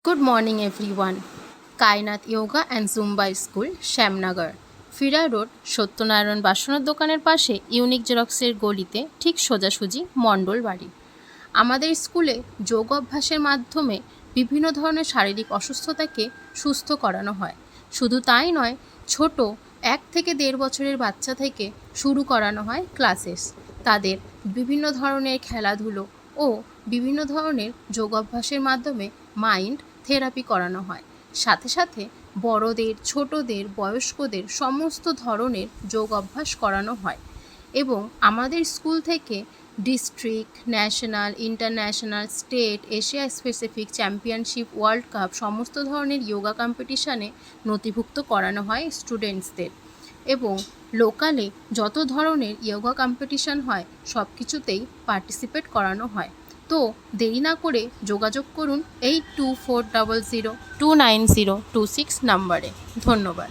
Good morning, everyone. Kainat Yoga and Zumba School, Shyamnagar, ফিরা road, Satyanarayan বাসনের দোকানের পাশে ইউনিক জেরক্সের গলিতে ঠিক সোজাসুজি মণ্ডল বাড়ি। আমাদের স্কুলে যোগ অভ্যাসের মাধ্যমে বিভিন্ন ধরনের শারীরিক অসুস্থতাকে সুস্থ করানো হয়। শুধু তাই নয়, ছোট 1 থেকে 1.5 বছরের বাচ্চা থেকে শুরু করানো হয় ক্লাসেস। তাদের বিভিন্ন ধরনের খেলাধুলো ও বিভিন্ন ধরনের যোগ অভ্যাসের মাধ্যমে মাইন্ড থেরাপি করানো হয়। সাথে সাথে বড়দের, ছোটদের, বয়স্কদের সমস্ত ধরনের যোগ অভ্যাস করানো হয় এবং আমাদের স্কুল থেকে district, national, international, state, Asia specific, championship, world cup সমস্ত ধরনের যোগা কম্পিটিশানে নথিভুক্ত করানো হয় স্টুডেন্টসদের এবং লোকালে যত ধরনের যোগা কম্পিটিশান হয় সব কিছুতেই পার্টিসিপেট করানো হয়। তো দেরি না করে যোগাযোগ করুন 8240029026 নম্বরে। ধন্যবাদ।